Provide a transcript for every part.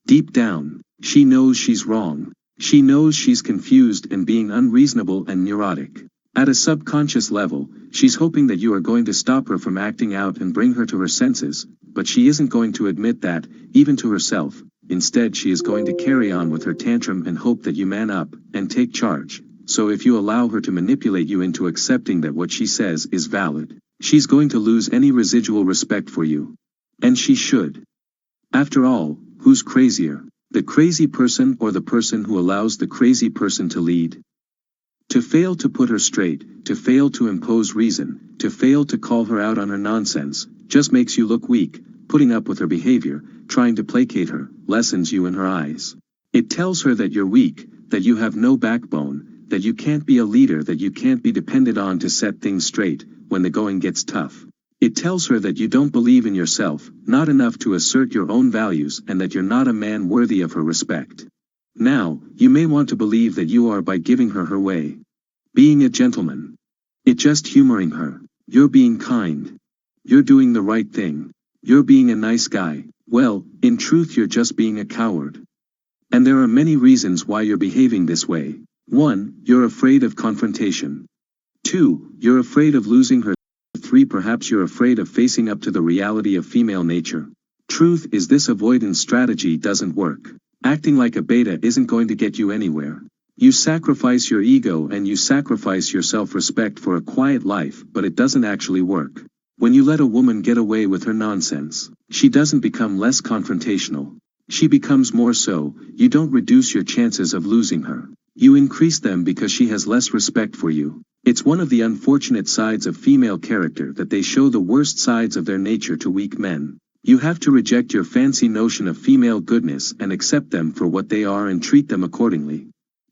Deep down, she knows she's wrong. She knows she's confused and being unreasonable and neurotic. At a subconscious level, she's hoping that you are going to stop her from acting out and bring her to her senses, but she isn't going to admit that, even to herself. Instead, she is going to carry on with her tantrum and hope that you man up and take charge. So if you allow her to manipulate you into accepting that what she says is valid, she's going to lose any residual respect for you. And she should. After all, who's crazier? The crazy person or the person who allows the crazy person to lead? To fail to put her straight, to fail to impose reason, to fail to call her out on her nonsense, just makes you look weak. Putting up with her behavior, trying to placate her, lessens you in her eyes. It tells her that you're weak, that you have no backbone, that you can't be a leader, that you can't be depended on to set things straight when the going gets tough. It tells her that you don't believe in yourself, not enough to assert your own values, and that you're not a man worthy of her respect. Now, you may want to believe that you are by giving her her way. Being a gentleman. It just humoring her. You're being kind. You're doing the right thing. You're being a nice guy. Well, in truth you're just being a coward. And there are many reasons why you're behaving this way. 1. You're afraid of confrontation. 2. You're afraid of losing her. 3. Perhaps you're afraid of facing up to the reality of female nature. Truth is, this avoidance strategy doesn't work. Acting like a beta isn't going to get you anywhere. You sacrifice your ego and you sacrifice your self-respect for a quiet life, but it doesn't actually work. When you let a woman get away with her nonsense, she doesn't become less confrontational. She becomes more so. You don't reduce your chances of losing her. You increase them because she has less respect for you. It's one of the unfortunate sides of female character that they show the worst sides of their nature to weak men. You have to reject your fancy notion of female goodness and accept them for what they are and treat them accordingly.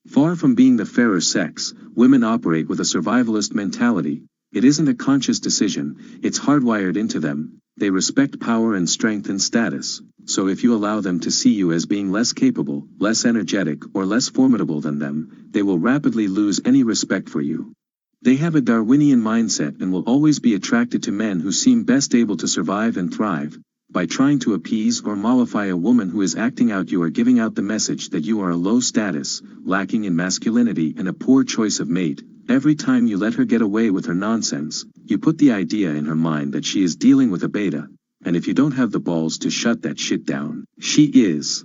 Far from being the fairer sex, women operate with a survivalist mentality. It isn't a conscious decision, it's hardwired into them. They respect power and strength and status. So if you allow them to see you as being less capable, less energetic, or less formidable than them, they will rapidly lose any respect for you. They have a Darwinian mindset and will always be attracted to men who seem best able to survive and thrive. By trying to appease or mollify a woman who is acting out, you are giving out the message that you are a low status, lacking in masculinity, and a poor choice of mate. Every time you let her get away with her nonsense, you put the idea in her mind that she is dealing with a beta, and if you don't have the balls to shut that shit down, she is.